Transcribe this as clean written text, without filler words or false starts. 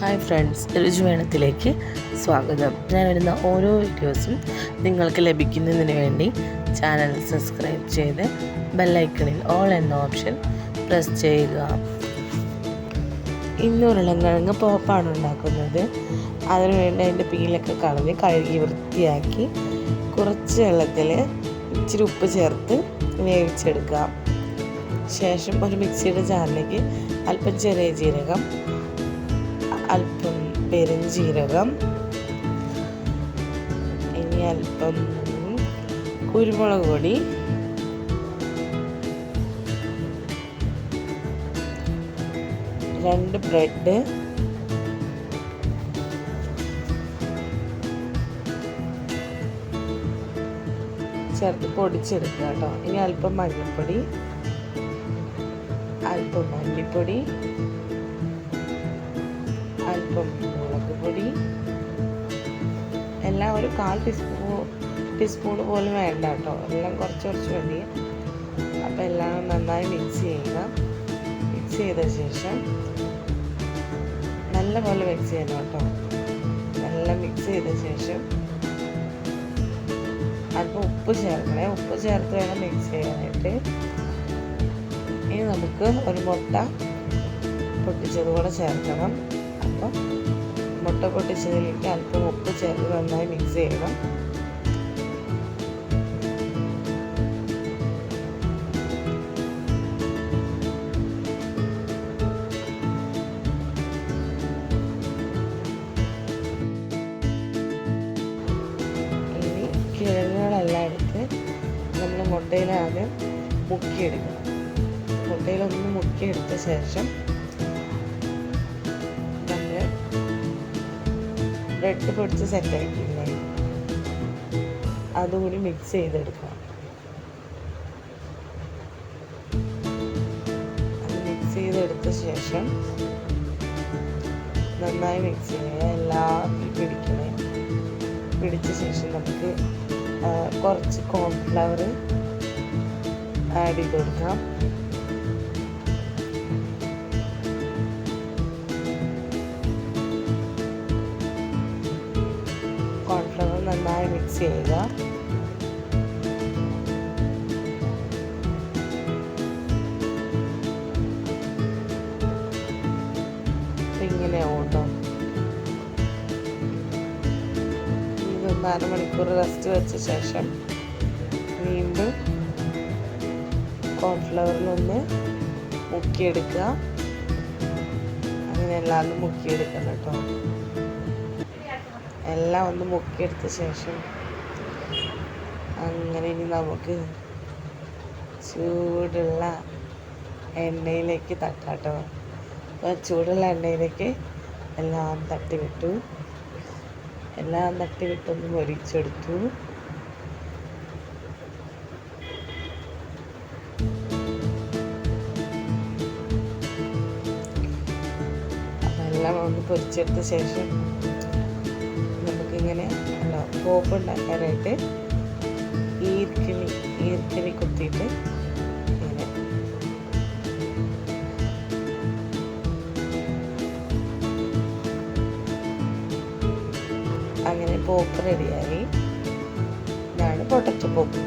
Hi friends, രുചിവേണത്തിലേക്ക് സ്വാഗതം. ഞാൻ വരുന്ന ഓരോ വീഡിയോസും നിങ്ങൾക്ക് ലഭിക്കുന്നതിന് വേണ്ടി ചാനൽ സബ്സ്ക്രൈബ് ചെയ്ത് ബെല്ലൈക്കണിൽ ഓൾ എന്ന ഓപ്ഷൻ പ്രസ് ചെയ്യുക. ഇന്ന് ഉരുളൻകിഴങ്ങ് പോപ്പാണ് ഉണ്ടാക്കുന്നത്. അതിനുവേണ്ടി അതിൻ്റെ പീലൊക്കെ കളഞ്ഞ് കഴുകി വൃത്തിയാക്കി കുറച്ച് വെള്ളത്തിൽ ഇച്ചിരി ഉപ്പ് ചേർത്ത് വേവിച്ചെടുക്കാം. ശേഷം ഒരു മിക്സിയുടെ ജാറിലേക്ക് അല്പം ചെറിയ ജീരകം, അല്പം പെരുംജീരകം, ഇനി അല്പം കുരുമുളക് പൊടി, രണ്ട് ബ്രെഡ്, ചേർത്ത് പൊടിച്ചെടുക്കുക കേട്ടോ. ഇനി അല്പം മഞ്ഞൾപ്പൊടി, അല്പം മല്ലിപ്പൊടി, അല്പം മുളക് പൊടി, എല്ലാം ഒരു 1/4 ടീസ്പൂൺ പോലും വേണ്ട കേട്ടോ, എല്ലാം കുറച്ച് മതി. അപ്പോൾ എല്ലാം നന്നായി മിക്സ് ചെയ്യുക. മിക്സ് ചെയ്ത ശേഷം നല്ലപോലെ മിക്സ് ചെയ്യണം കേട്ടോ. നല്ല മിക്സ് ചെയ്ത ശേഷം അല്പം ഉപ്പ് ചേർക്കണേ. ഉപ്പ് ചേർത്ത് വേണം മിക്സ് ചെയ്യാനായിട്ട്. ഇനി നമുക്ക് ഒരു മുട്ട പൊട്ടിച്ചത് കൂടെ ചേർക്കണം. അപ്പം മുട്ട പൊട്ടിച്ചതിലേക്ക് അല്പം ഉപ്പ് ചേർത്ത് നന്നായി മിക്സ് ചെയ്യണം. ഇനി കിഴങ്ങുകളെല്ലാം എടുത്ത് നമ്മൾ മുട്ടയിലാദ്യം മുക്കിയെടുക്കണം. മുട്ടയിലൊന്ന് മുക്കിയെടുത്ത ശേഷം ബ്രെഡ് പൊടിച്ച് സെറ്റാക്കിയില്ലേ, അതുകൂടി മിക്സ് ചെയ്തെടുക്കാം. അത് മിക്സ് ചെയ്തെടുത്ത ശേഷം നന്നായി മിക്സ് ചെയ്യുക. എല്ലാത്തിലും പിടിക്കണേ. പിടിച്ച ശേഷം നമുക്ക് കുറച്ച് കോൺഫ്ലവർ ആഡ് ചെയ്ത് കൊടുക്കാം. കോൺഫ്ലവർ നന്നായി മിക്സ് ചെയ്യുക. ഇങ്ങനെയാവും കേട്ടോ. ഇതൊന്ന് അരമണിക്കൂർ റെസ്റ്റ് വെച്ച ശേഷം വീണ്ടും കോൺഫ്ലവറിലൊന്ന് മുക്കിയെടുക്കുക. അങ്ങനെ എല്ലാം മുക്കിയെടുക്കണം കേട്ടോ. എല്ലാം ഒന്ന് മുക്കിയെടുത്ത ശേഷം അങ്ങനെ ഇനി നമുക്ക് ചൂടുള്ള എണ്ണയിലേക്ക് തട്ടാട്ടോ. അപ്പോൾ ചൂടുള്ള എണ്ണയിലേക്ക് എല്ലാം തട്ടിവിട്ടു. എല്ലാം തട്ടിവിട്ടൊന്ന് മൊരിച്ചെടുത്തു. അപ്പം എല്ലാം ഒന്ന് പൊരിച്ചെടുത്ത ശേഷം നമുക്കിങ്ങനെ പോപ്പ് ഉണ്ടാക്കാനായിട്ട് ഈർക്കിലി കുത്തിയിട്ട് ഇങ്ങനെ അങ്ങനെ പോപ്പ് റെഡിയായി. ഇതാണ് പൊട്ടറ്റോ പോപ്പ്.